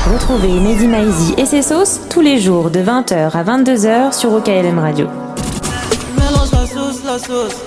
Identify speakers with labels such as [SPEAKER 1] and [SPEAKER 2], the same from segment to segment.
[SPEAKER 1] Retrouvez Mehdi Maizi et ses sauces tous les jours de 20h à 22h sur OKLM Radio.
[SPEAKER 2] Mélange la sauce.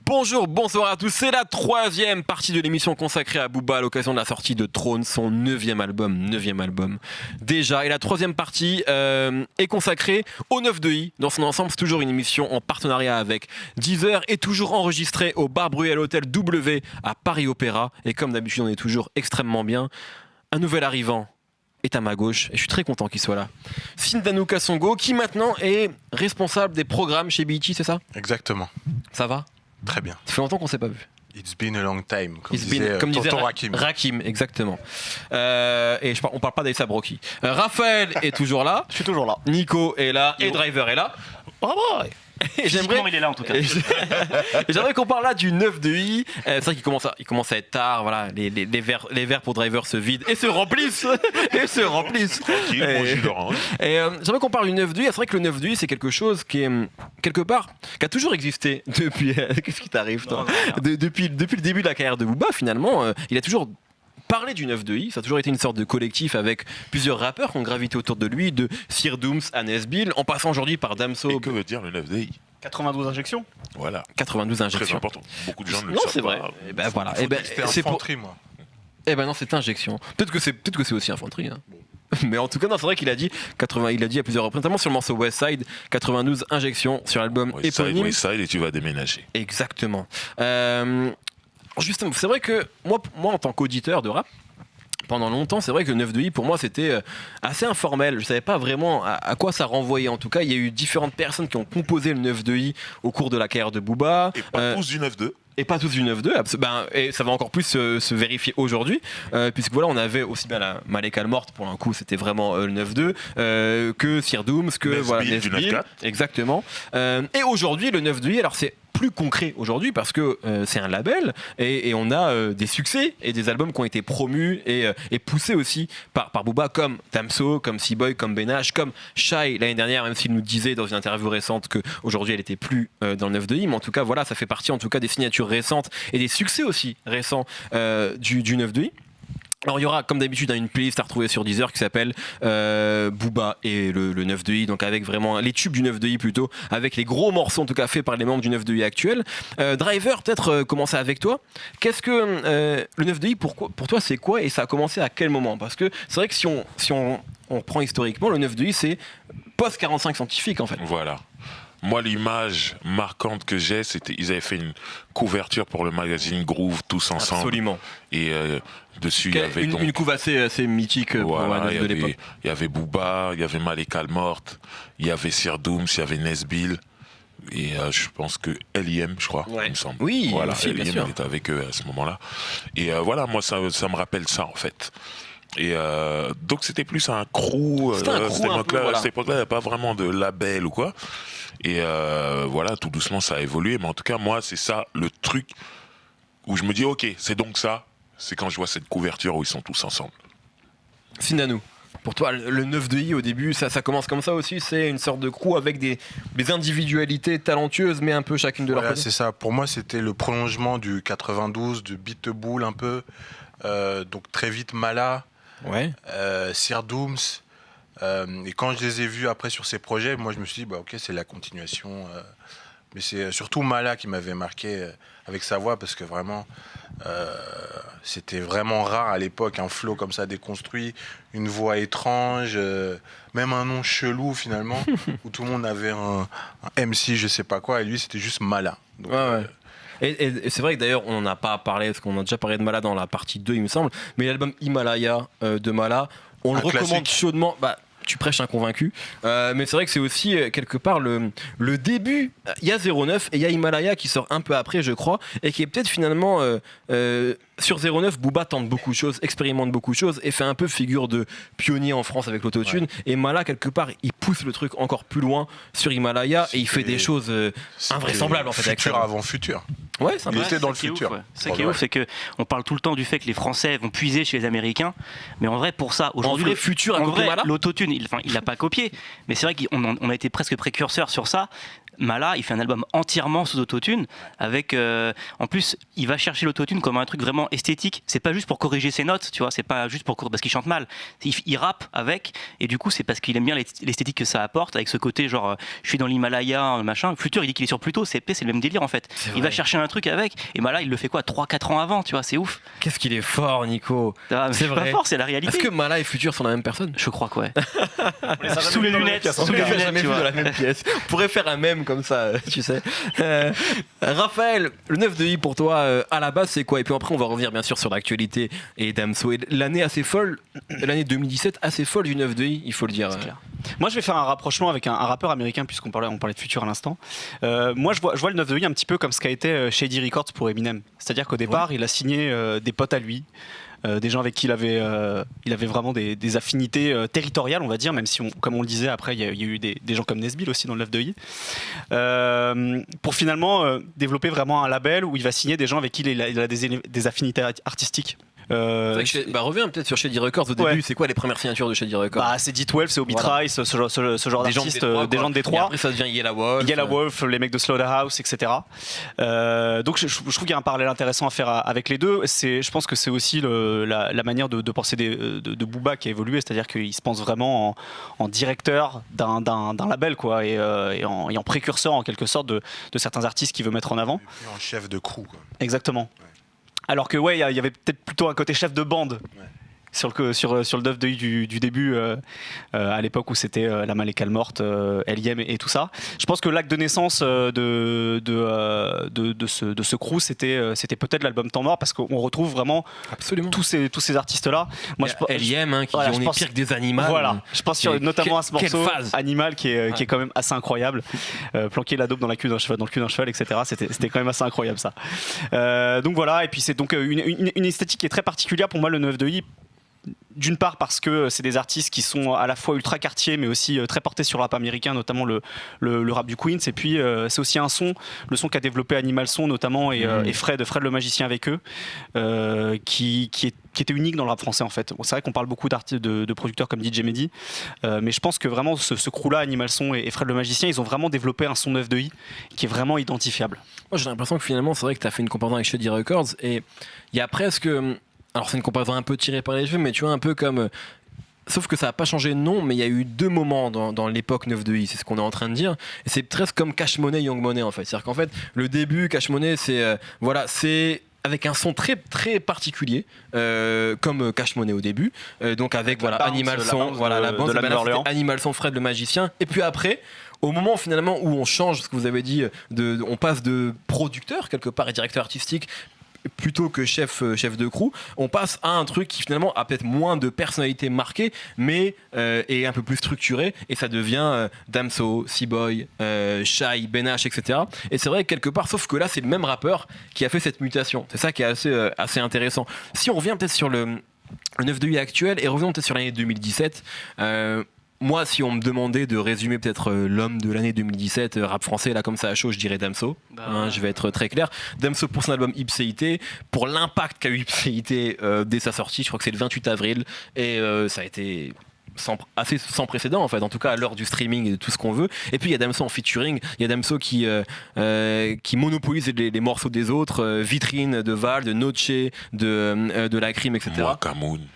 [SPEAKER 3] Bonjour, bonsoir à tous, c'est la troisième partie de l'émission consacrée à Booba à l'occasion de la sortie de Trône, son 9e album déjà. Et la troisième partie est consacrée au 9 de I dans son ensemble. C'est toujours une émission en partenariat avec Deezer et toujours enregistrée au Bar Bruel Hôtel W à Paris Opéra. Et comme d'habitude, on est toujours extrêmement bien. Un nouvel arrivant est à ma gauche et je suis très content qu'il soit là. Sindanu Kasongo qui maintenant est responsable des programmes chez BET, c'est ça ?
[SPEAKER 4] Exactement.
[SPEAKER 3] Ça va ?
[SPEAKER 4] Très bien.
[SPEAKER 3] Ça fait longtemps qu'on ne s'est pas vu.
[SPEAKER 4] It's been a long time, comme
[SPEAKER 3] disait
[SPEAKER 4] tonton Rakim.
[SPEAKER 3] Rakim, exactement. Et on parle pas d'Aïssa Broki. Raphaël est toujours là.
[SPEAKER 5] Je suis toujours là.
[SPEAKER 3] Nico est là. Et Driver est là.
[SPEAKER 5] Bravo.
[SPEAKER 3] Et
[SPEAKER 5] il est là en tout cas.
[SPEAKER 3] Et j'aimerais qu'on parle là du 9 de I. C'est vrai qu'il commence à être tard. Voilà, les verres pour Driver se vident et se remplissent. Et j'aimerais qu'on parle du 9 de I. C'est vrai que le 9 de I, c'est quelque chose qui est quelque part qui a toujours existé depuis. Qu'est-ce qui t'arrive, toi ? Depuis le début de la carrière de Booba, finalement, il a toujours parler du 9 de I, ça a toujours été une sorte de collectif avec plusieurs rappeurs qui ont gravité autour de lui, de Sir Dooms à Nesbill, en passant aujourd'hui par Damso.
[SPEAKER 6] Et que veut dire le 9 de I ?
[SPEAKER 5] 92 injections.
[SPEAKER 6] Voilà.
[SPEAKER 3] 92 injections.
[SPEAKER 6] Très important. Beaucoup de gens ne le
[SPEAKER 3] non,
[SPEAKER 6] savent
[SPEAKER 3] c'est vrai.
[SPEAKER 6] pas.
[SPEAKER 3] Et ben voilà.
[SPEAKER 4] C'est infanterie, moi.
[SPEAKER 3] Eh ben non, c'est injection. Peut-être que c'est aussi infanterie. Hein. Mais en tout cas, non, c'est vrai qu'il a dit 80. Il a dit à plusieurs reprises, notamment sur le morceau West Side, 92 injections sur l'album éponyme.
[SPEAKER 6] West Side et tu vas déménager.
[SPEAKER 3] Exactement. Justement, c'est vrai que moi, en tant qu'auditeur de rap, pendant longtemps, c'est vrai que le 9 de I, pour moi, c'était assez informel. Je savais pas vraiment à quoi ça renvoyait. En tout cas, il y a eu différentes personnes qui ont composé le 9 de I au cours de la carrière de Booba.
[SPEAKER 6] Et pas tous du 9-2.
[SPEAKER 3] Et pas tous du 9-2, et ça va encore plus se vérifier aujourd'hui, puisque voilà, on avait aussi bien la Malekal morte, pour un coup, c'était vraiment le 9-2, que Sir Dooms, que Nesbill, exactement. Et aujourd'hui, le 9-2, alors c'est plus concret aujourd'hui parce que c'est un label et on a des succès et des albums qui ont été promus et poussés aussi par Booba, comme Damso, comme C-Boy, comme Benach, comme Shai l'année dernière, même s'il nous disait dans une interview récente qu'aujourd'hui elle était plus dans le 9 de I, mais en tout cas voilà, ça fait partie en tout cas des signatures récentes et des succès aussi récents du 9 de I. Alors il y aura comme d'habitude une playlist à retrouver sur Deezer qui s'appelle Booba et le 9 de I, donc avec vraiment les tubes du 9 de I plutôt, avec les gros morceaux en tout cas faits par les membres du 9 de I actuel. Driver, peut-être commencer avec toi. Qu'est-ce que le 9 de I pour toi c'est quoi et ça a commencé à quel moment ? Parce que c'est vrai que si on reprend historiquement, le 9 de I c'est post-45 scientifique en fait.
[SPEAKER 6] Voilà. Moi, l'image marquante que j'ai, c'était ils avaient fait une couverture pour le magazine Groove tous ensemble.
[SPEAKER 3] Absolument.
[SPEAKER 6] Et dessus, il y avait
[SPEAKER 3] une couve assez mythique
[SPEAKER 6] voilà,
[SPEAKER 3] de l'époque.
[SPEAKER 6] Il y avait Booba, il y avait Malekal morte, il y avait Sir Dooms, il y avait Nesbill. Et je pense que L.I.M, je crois, il me semble.
[SPEAKER 3] Oui,
[SPEAKER 6] voilà,
[SPEAKER 3] aussi, bien sûr.
[SPEAKER 6] L.I.M était avec eux à ce moment-là. Et voilà, moi, ça me rappelle ça, en fait. Et donc, c'était plus un crew.
[SPEAKER 3] C'était un crew un peu, voilà.
[SPEAKER 6] À cette époque-là, il n'y avait pas vraiment de label ou quoi. Et voilà, tout doucement, ça a évolué. Mais en tout cas, moi, c'est ça, le truc où je me dis, OK, c'est donc ça. C'est quand je vois cette couverture où ils sont tous ensemble.
[SPEAKER 3] Sindanu, pour toi, le 9 de I, au début, ça commence comme ça aussi. C'est une sorte de crew avec des individualités talentueuses, mais un peu chacune de leur côté.
[SPEAKER 4] C'est ça. Pour moi, c'était le prolongement du 92, du Beat the Bull un peu. Donc très vite, Mala, Sir Dooms. Et quand je les ai vus après sur ces projets, moi je me suis dit ok, c'est la continuation. Mais c'est surtout Mala qui m'avait marqué avec sa voix, parce que vraiment c'était vraiment rare à l'époque, un flow comme ça déconstruit, une voix étrange, même un nom chelou finalement, où tout le monde avait un MC je sais pas quoi, et lui c'était juste Mala. Donc,
[SPEAKER 3] Et c'est vrai que d'ailleurs on n'en a pas parlé, parce qu'on a déjà parlé de Mala dans la partie 2 il me semble, mais l'album Himalaya de Mala, on le recommande chaudement. Tu prêches un convaincu, mais c'est vrai que c'est aussi quelque part le début. Il y a 09 et il y a Himalaya qui sort un peu après, je crois, et qui est peut-être finalement sur 09, Booba tente beaucoup de choses, expérimente beaucoup de choses et fait un peu figure de pionnier en France avec l'autotune. Et Mala, quelque part, il pousse le truc encore plus loin sur Himalaya et il fait des choses invraisemblables en fait.
[SPEAKER 4] Futur avant futur.
[SPEAKER 3] Ouais, c'est
[SPEAKER 4] il était dans le futur.
[SPEAKER 5] Ce qui est ouf, c'est qu'on parle tout le temps du fait que les Français vont puiser chez les Américains, mais en vrai, pour ça, aujourd'hui,
[SPEAKER 3] le futur,
[SPEAKER 5] en vrai, l'autotune, il l'a pas copié, mais c'est vrai qu'on a été presque précurseur sur ça. Mala, il fait un album entièrement sous autotune, avec en plus, il va chercher l'autotune comme un truc vraiment esthétique. C'est pas juste pour corriger ses notes, tu vois, c'est pas juste parce qu'il chante mal. Il rappe avec, et du coup, c'est parce qu'il aime bien l'esthétique que ça apporte, avec ce côté genre, je suis dans l'Himalaya, machin. Futur, il dit qu'il est sur Pluto, c'est le même délire en fait. Il va chercher un truc avec, et Mala, il le fait quoi, 3-4 ans avant, tu vois, c'est ouf.
[SPEAKER 3] Qu'est-ce qu'il est fort, Nico.
[SPEAKER 5] C'est vrai. Pas fort, c'est la réalité.
[SPEAKER 3] Est-ce que Mala et Futur sont la même personne?
[SPEAKER 5] Je crois que ouais. Sous les lunettes,
[SPEAKER 3] jamais vu dans la même pièce. On pourrait faire un mème comme ça, tu sais. Raphaël, le 9 de I pour toi, à la base, c'est quoi? Et puis après, on va revenir bien sûr sur l'actualité et Damso. Et l'année assez folle, l'année 2017 assez folle du 9 de I, il faut le dire.
[SPEAKER 7] C'est clair. Moi, je vais faire un rapprochement avec un rappeur américain, puisqu'on parlait de Future à l'instant. Moi, je vois le 9 de I un petit peu comme ce qu'a été Shady Records pour Eminem. C'est-à-dire qu'au départ, il a signé des potes à lui. Des gens avec qui il avait vraiment des affinités territoriales, on va dire, même si, comme on le disait, après, il y a eu des gens comme Nesbill aussi dans le 9 de I, pour finalement développer vraiment un label où il va signer des gens avec qui il a des affinités artistiques.
[SPEAKER 3] Reviens peut-être sur Shady Records au début. C'est quoi les premières signatures de Shady Records?
[SPEAKER 7] C'est D12, c'est Obi Trice, ce genre d'artistes, des gens de Détroit.
[SPEAKER 3] Et après ça devient Yellow
[SPEAKER 7] Wolf, les mecs de Slaughterhouse, etc. Donc je trouve qu'il y a un parallèle intéressant à faire avec les deux. Je pense que c'est aussi la manière de penser de Booba qui a évolué, c'est-à-dire qu'il se pense vraiment en directeur d'un label, quoi, et en précurseur en quelque sorte de certains artistes qu'il veut mettre en avant.
[SPEAKER 4] Et en chef de crew, quoi.
[SPEAKER 7] Exactement. Alors que il y avait peut-être plutôt un côté chef de bande sur le 9 de I du début, à l'époque où c'était La Malécale Morte, L.I.M. et tout ça. Je pense que l'acte de naissance de ce crew, c'était peut-être l'album Temps Mort, parce qu'on retrouve vraiment
[SPEAKER 3] absolument
[SPEAKER 7] tous ces artistes-là.
[SPEAKER 3] Moi, L.I.M. qui on est pire que des animaux.
[SPEAKER 7] Voilà, je pense notamment à ce morceau Animal qui est quand même assez incroyable. Planquer la dope dans le cul d'un cheval, etc. C'était quand même assez incroyable ça. Donc voilà, et puis c'est donc une esthétique qui est très particulière pour moi, le 9 de I. D'une part parce que c'est des artistes qui sont à la fois ultra quartier mais aussi très portés sur le rap américain, notamment le rap du Queens, et puis c'est aussi le son qu'a développé Animal Son notamment et Fred le magicien avec eux, qui était unique dans le rap français en fait. Bon, c'est vrai qu'on parle beaucoup de producteurs comme DJ Mehdi, mais je pense que vraiment ce crew là, Animal Son et Fred le magicien, ils ont vraiment développé un son 9 de I qui est vraiment identifiable.
[SPEAKER 3] Moi j'ai l'impression que finalement c'est vrai que tu as fait une comparaison avec Shady Records, et il y a presque... Alors c'est une comparaison un peu tirée par les cheveux, mais tu vois, un peu comme... Sauf que ça n'a pas changé de nom, mais il y a eu deux moments dans l'époque 9 de I, c'est ce qu'on est en train de dire. Et c'est presque comme Cash Money, Young Money en fait. C'est-à-dire qu'en fait, le début, Cash Money, c'est avec un son très très particulier, comme Cash Money au début. Donc avec Animal Son, la bande Animal Son, Fred le magicien. Et puis après, au moment finalement où on change, ce que vous avez dit, on passe de producteur quelque part et directeur artistique, plutôt que chef de crew, on passe à un truc qui finalement a peut-être moins de personnalité marquée, mais est un peu plus structuré, et ça devient Damso, C-Boy, Shai, Benache, etc. Et c'est vrai que quelque part, sauf que là c'est le même rappeur qui a fait cette mutation. C'est ça qui est assez intéressant. Si on revient peut-être sur le 9 de I actuel et revenons peut-être sur l'année 2017, moi, si on me demandait de résumer peut-être l'homme de l'année 2017, rap français, là comme ça à chaud, je dirais Damso. Je vais être très clair. Damso pour son album Ipséité, pour l'impact qu'a eu Ipséité dès sa sortie, je crois que c'est le 28 avril, et ça a été assez sans précédent en fait, en tout cas à l'heure du streaming et de tout ce qu'on veut. Et puis il y a Damso en featuring, il y a Damso qui monopolise les morceaux des autres, Vitrine de Val, de Noche, de La Crime, etc.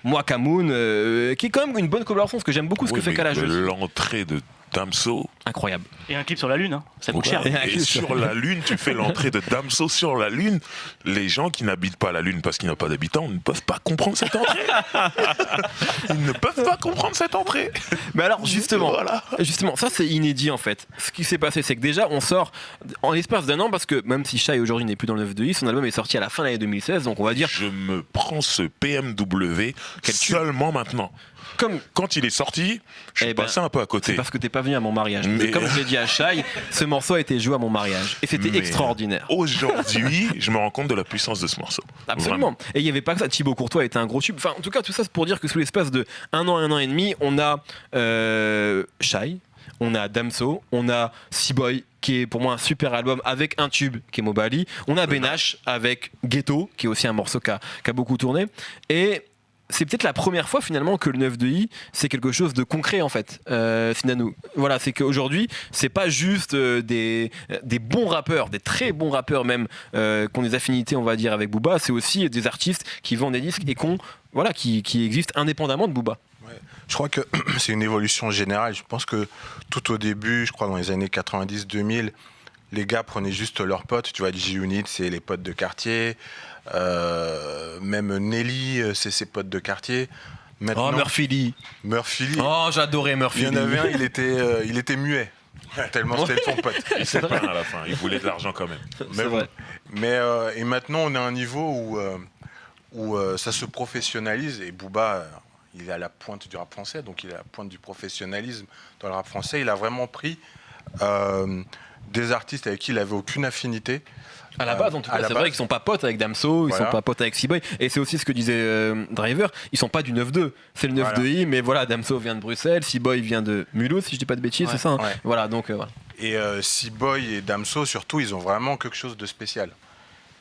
[SPEAKER 3] Moi Kamoun, qui est quand même une bonne collaboration, parce que j'aime beaucoup ce que fait Kalash.
[SPEAKER 6] L'entrée de Damso,
[SPEAKER 3] incroyable.
[SPEAKER 5] Et un clip sur la Lune, ça coûte cher.
[SPEAKER 6] Et sur la Lune, tu fais l'entrée de Damso sur la Lune. Les gens qui n'habitent pas la Lune parce qu'il n'y a pas d'habitants ne peuvent pas comprendre cette entrée. Ils ne peuvent pas comprendre cette entrée.
[SPEAKER 3] Mais alors justement, ça c'est inédit en fait. Ce qui s'est passé, c'est que déjà on sort en l'espace d'un an, parce que même si Shai aujourd'hui n'est plus dans le 9 de I, son album est sorti à la fin de l'année 2016, donc on va dire...
[SPEAKER 6] Je me prends ce PMW seulement maintenant. Quand il est sorti, je suis passé un peu à côté.
[SPEAKER 3] C'est parce que t'es pas venu à mon mariage. Mais comme je l'ai dit à Shai, ce morceau a été joué à mon mariage. Et c'était extraordinaire.
[SPEAKER 6] Aujourd'hui, je me rends compte de la puissance de ce morceau.
[SPEAKER 3] Absolument. Vraiment. Et il n'y avait pas que ça. Thibaut Courtois était un gros tube. Enfin, en tout cas, tout ça, c'est pour dire que sous l'espace de un an et demi, on a Shai, on a Damso, on a C-Boy, qui est pour moi un super album avec un tube qui est Mobali. On a Benache avec Ghetto, qui est aussi un morceau qui a beaucoup tourné. Et c'est peut-être la première fois finalement que le 9-2i c'est quelque chose de concret en fait, Sinano. Voilà, c'est qu'aujourd'hui c'est pas juste des bons rappeurs, des très bons rappeurs même, qui ont des affinités on va dire avec Booba, c'est aussi des artistes qui vendent des disques et qui existent indépendamment de Booba.
[SPEAKER 4] Ouais. Je crois que c'est une évolution générale. Je pense que tout au début, je crois dans les années 90-2000, les gars prenaient juste leurs potes. Tu vois, G-Unit, c'est les potes de quartier. Même Nelly, c'est ses potes de quartier. Maintenant,
[SPEAKER 3] Murphy Lee. Oh, j'adorais Murphy Lee.
[SPEAKER 4] Il y en avait un, il était muet. Tellement c'était son pote.
[SPEAKER 6] Il s'est plaint à la fin. Il voulait de l'argent quand même.
[SPEAKER 3] C'est vrai.
[SPEAKER 4] Et maintenant, on est à un niveau où ça se professionnalise. Et Booba, il est à la pointe du rap français, donc il est à la pointe du professionnalisme dans le rap français. Il a vraiment pris des artistes avec qui il n'avait aucune affinité.
[SPEAKER 3] À la base, en tout cas, c'est vrai qu'ils sont pas potes avec Damso, ils sont pas potes avec C-Boy. Et c'est aussi ce que disait Driver, ils sont pas du 9-2. C'est le 9-2i, mais voilà, Damso vient de Bruxelles, C-Boy vient de Mulhouse, si je dis pas de bêtises, c'est ça. Hein. Voilà, donc voilà.
[SPEAKER 4] Et C-Boy et Damso, surtout, ils ont vraiment quelque chose de spécial.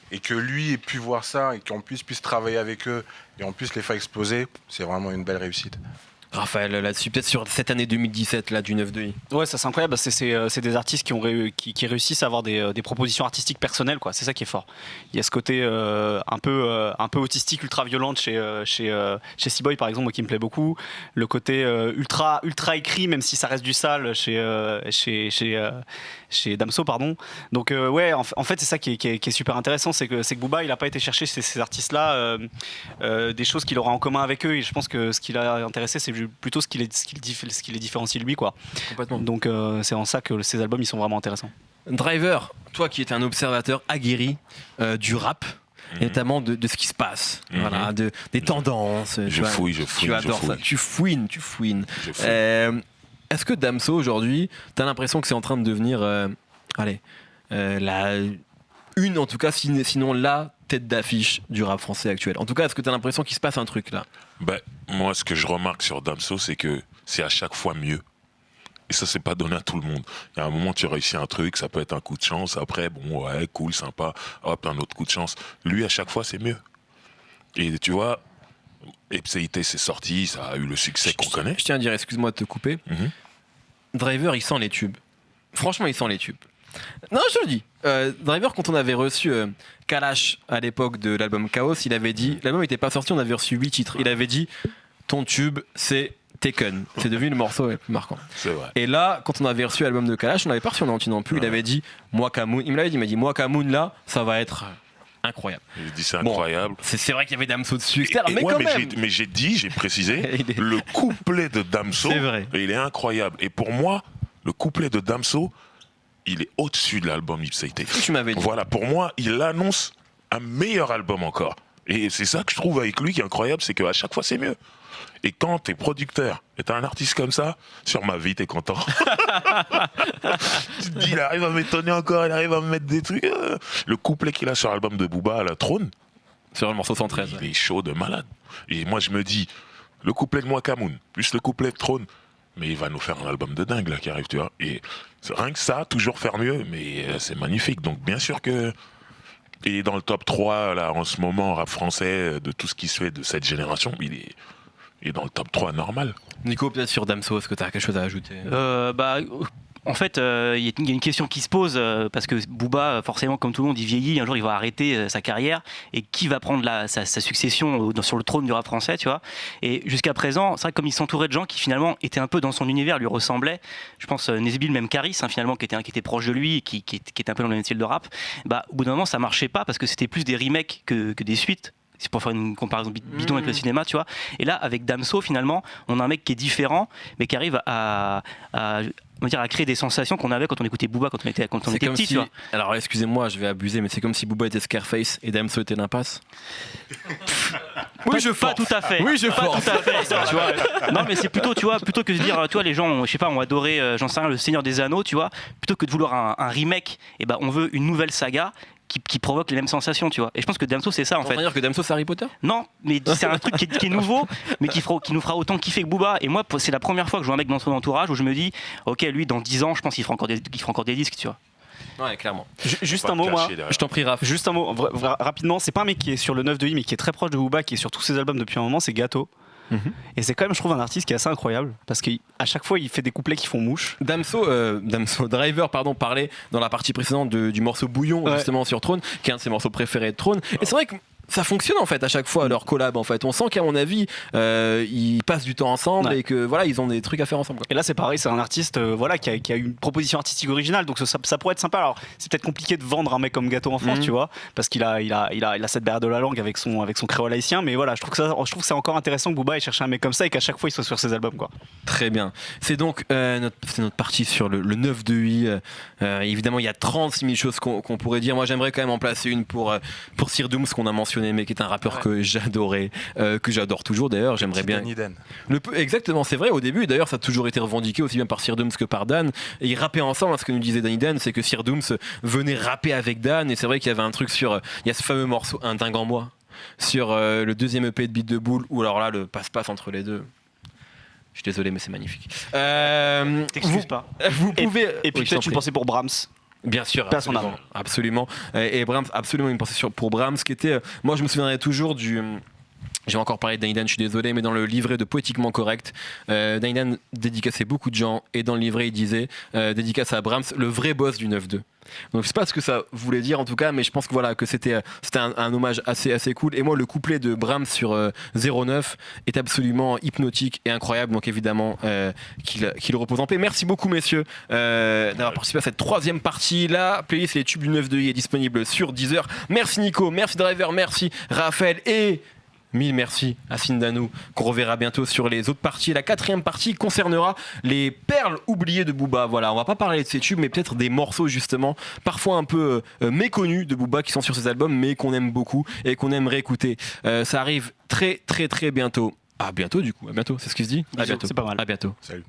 [SPEAKER 4] Et que lui ait pu voir ça et qu'on puisse travailler avec eux et on puisse les faire exploser, c'est vraiment une belle réussite.
[SPEAKER 3] Raphaël, là-dessus, peut-être sur cette année 2017 là, du 9-2i.
[SPEAKER 7] Ouais, ça c'est incroyable. C'est des artistes qui réussissent à avoir des propositions artistiques personnelles, quoi. C'est ça qui est fort. Il y a ce côté un peu autistique, ultra violente chez C-Boy par exemple, moi qui me plaît beaucoup. Le côté ultra écrit, même si ça reste du sale chez Damso, pardon. Donc ouais, en fait c'est ça qui est super intéressant, c'est que Booba il a pas été chercher ces artistes-là des choses qu'il aura en commun avec eux. Et je pense que ce qui l'a intéressé, c'est plutôt ce qui les différencie de lui, quoi.
[SPEAKER 3] Complètement.
[SPEAKER 7] Donc c'est en ça que ces albums ils sont vraiment intéressants.
[SPEAKER 3] Driver, toi qui es un observateur aguerri du rap, et notamment de ce qui se passe, voilà, des tendances.
[SPEAKER 6] Je fouille.
[SPEAKER 3] Tu adores ça. Tu fouines. Est-ce que Damso aujourd'hui, t'as l'impression que c'est en train de devenir, une en tout cas, sinon la tête d'affiche du rap français actuel? En tout cas, est-ce que t'as l'impression qu'il se passe un truc là?
[SPEAKER 6] Moi, ce que je remarque sur Damso, c'est que c'est à chaque fois mieux. Et ça, c'est pas donné à tout le monde. Il y a un moment, tu réussis un truc, ça peut être un coup de chance. Après, bon, ouais, cool, sympa. Hop, un autre coup de chance. Lui, à chaque fois, c'est mieux. Et tu vois, Ipséité, c'est sorti, ça a eu le succès qu'on connaît.
[SPEAKER 3] Je tiens à dire, excuse-moi de te couper. Driver, il sent les tubes. Franchement, il sent les tubes. Non, je le dis. Driver, quand on avait reçu Kalash à l'époque de l'album Chaos, il avait dit, l'album n'était pas sorti, on avait reçu 8 titres. Il avait dit, ton tube, c'est Taken. C'est devenu le morceau le plus marquant.
[SPEAKER 6] C'est vrai.
[SPEAKER 3] Et là, quand on avait reçu l'album de Kalash, on n'avait pas reçu Nanti non plus. Il avait dit, Moi Kamoun, il m'a dit, Moi Kamoun, là, ça va être incroyable.
[SPEAKER 6] Il dit c'est incroyable.
[SPEAKER 3] C'est vrai qu'il y avait Damso dessus, etc. Mais
[SPEAKER 6] ouais,
[SPEAKER 3] quand même.
[SPEAKER 6] J'ai précisé, le couplet de Damso, il est incroyable. Et pour moi, le couplet de Damso, il est au-dessus de l'album Ipséité.
[SPEAKER 3] Tu m'avais dit.
[SPEAKER 6] Voilà, pour moi, il annonce un meilleur album encore. Et c'est ça que je trouve avec lui qui est incroyable, c'est qu'à chaque fois, c'est mieux. Et quand t'es producteur et t'as un artiste comme ça, sur ma vie, t'es content. Tu te dis, il arrive à m'étonner encore, il arrive à me mettre des trucs. Le couplet qu'il a sur l'album de Booba, la Trône,
[SPEAKER 3] sur le morceau 113.
[SPEAKER 6] Il est chaud de malade. Et moi, je me dis, le couplet de Moi Kamoun, plus le couplet de Trône, mais il va nous faire un album de dingue là qui arrive, tu vois. Et rien que ça, toujours faire mieux, mais c'est magnifique. Donc bien sûr que il est dans le top 3 là en ce moment rap français de tout ce qui se fait de cette génération. Il est dans le top 3 normal.
[SPEAKER 3] Nico, peut-être sur Damso, est-ce que tu as quelque chose à ajouter?
[SPEAKER 5] En fait, il y a une question qui se pose parce que Booba, forcément, comme tout le monde, il vieillit. Un jour, il va arrêter sa carrière. Et qui va prendre sa succession sur le trône du rap français, tu vois? Et jusqu'à présent, c'est vrai que comme il s'entourait de gens qui finalement étaient un peu dans son univers, lui ressemblaient. Je pense Nesbill, même Caris, finalement, qui était proche de lui, qui était un peu dans le même style de rap. Au bout d'un moment, ça marchait pas parce que c'était plus des remakes que des suites. C'est pour faire une comparaison bidon avec le cinéma, tu vois. Et là, avec Damso, finalement, on a un mec qui est différent, mais qui arrive à créer des sensations qu'on avait quand on écoutait Booba quand on était petit, tu vois.
[SPEAKER 3] Alors, excusez-moi, je vais abuser, mais c'est comme si Booba était Scarface et Damso était l'impasse.
[SPEAKER 5] Oui, pas tout à fait.
[SPEAKER 3] Oui, je force.
[SPEAKER 5] Tout à fait. Tu vois. Non, mais c'est plutôt, tu vois, plutôt que de dire, tu vois, les gens, je sais pas, ont adoré, j'en sais rien, Le Seigneur des Anneaux, tu vois, plutôt que de vouloir un remake, on veut une nouvelle saga. Qui provoque les mêmes sensations, tu vois. Et je pense que Damso, c'est ça, en fait.
[SPEAKER 3] Tu veux dire que Damso, c'est Harry Potter?
[SPEAKER 5] Non, mais c'est un truc qui est nouveau, mais qui nous fera autant kiffer que Booba. Et moi, c'est la première fois que je vois un mec dans son entourage où je me dis, ok, lui, dans 10 ans, je pense qu'il fera encore des disques, tu vois.
[SPEAKER 3] Ouais, clairement.
[SPEAKER 7] Juste un mot, moi.
[SPEAKER 3] Je t'en prie, Raph.
[SPEAKER 7] Juste un mot, rapidement. C'est pas un mec qui est sur le 9 de I, mais qui est très proche de Booba, qui est sur tous ses albums depuis un moment. C'est Gâteau. Et c'est quand même, je trouve, un artiste qui est assez incroyable parce qu'à chaque fois il fait des couplets qui font mouche.
[SPEAKER 3] Damso Driver parlait dans la partie précédente du morceau Bouillon, justement, sur Throne, qui est un de ses morceaux préférés de Throne. Et c'est vrai que ça fonctionne en fait à chaque fois leur collab en fait. On sent qu'à mon avis ils passent du temps ensemble et que voilà ils ont des trucs à faire ensemble.
[SPEAKER 7] Et là c'est pareil, c'est un artiste qui a une proposition artistique originale, donc ça pourrait être sympa. Alors c'est peut-être compliqué de vendre un mec comme Gâteau en France, tu vois, parce qu'il a cette barrière de la langue avec son créole haïtien, mais voilà, je trouve que c'est encore intéressant que Booba ait cherché un mec comme ça et qu'à chaque fois il soit sur ses albums quoi.
[SPEAKER 3] Très bien. C'est donc notre partie sur le 9 de I. Évidemment il y a 36 000 choses qu'on pourrait dire. Moi j'aimerais quand même en placer une pour Sir Dooms qu'on a mentionné, mais qui est un rappeur que j'adorais, que j'adore toujours d'ailleurs. J'aimerais bien. Exactement, c'est vrai au début. D'ailleurs, ça a toujours été revendiqué aussi bien par Sir Dooms que par Dan. Et ils rappaient ensemble. Ce que nous disait Danny Dan, c'est que Sir Dooms venait rapper avec Dan. Et c'est vrai qu'il y avait un truc sur. Il y a ce fameux morceau, Un dingue en moi, sur le deuxième EP de Beat de Boule, où alors là, le passe-passe entre les deux. Je suis désolé, mais c'est magnifique.
[SPEAKER 5] T'excuses pas.
[SPEAKER 3] Vous pouvez.
[SPEAKER 7] Et puis peut-être une pensée pour Brahms.
[SPEAKER 3] Bien sûr, absolument. Et Brahms, absolument une pensée pour Brahms, qui était. Moi, je me souviendrai toujours du. J'ai encore parlé de Danny Dan, je suis désolé, mais dans le livret de Poétiquement Correct, Danny Dan dédicaçait beaucoup de gens, et dans le livret, il disait dédicace à Brahms, le vrai boss du 9-2. Donc je sais pas ce que ça voulait dire en tout cas, mais je pense que voilà que c'était un hommage assez cool. Et moi le couplet de Brahms sur 09 est absolument hypnotique et incroyable. Donc évidemment qu'il repose en paix. Merci beaucoup messieurs d'avoir participé à cette troisième partie. La playlist Les Tubes du 9 de I est disponible sur Deezer. Merci Nico, merci Driver, merci Raphaël et mille merci à Sindanou, qu'on reverra bientôt sur les autres parties. La quatrième partie concernera les perles oubliées de Booba. Voilà, on va pas parler de ses tubes, mais peut-être des morceaux justement, parfois un peu méconnus de Booba qui sont sur ses albums, mais qu'on aime beaucoup et qu'on aimerait écouter. Ça arrive très très très bientôt. À bientôt du coup, à bientôt, c'est ce qui se dit.
[SPEAKER 7] À bientôt, c'est pas mal.
[SPEAKER 3] À bientôt.
[SPEAKER 4] Salut.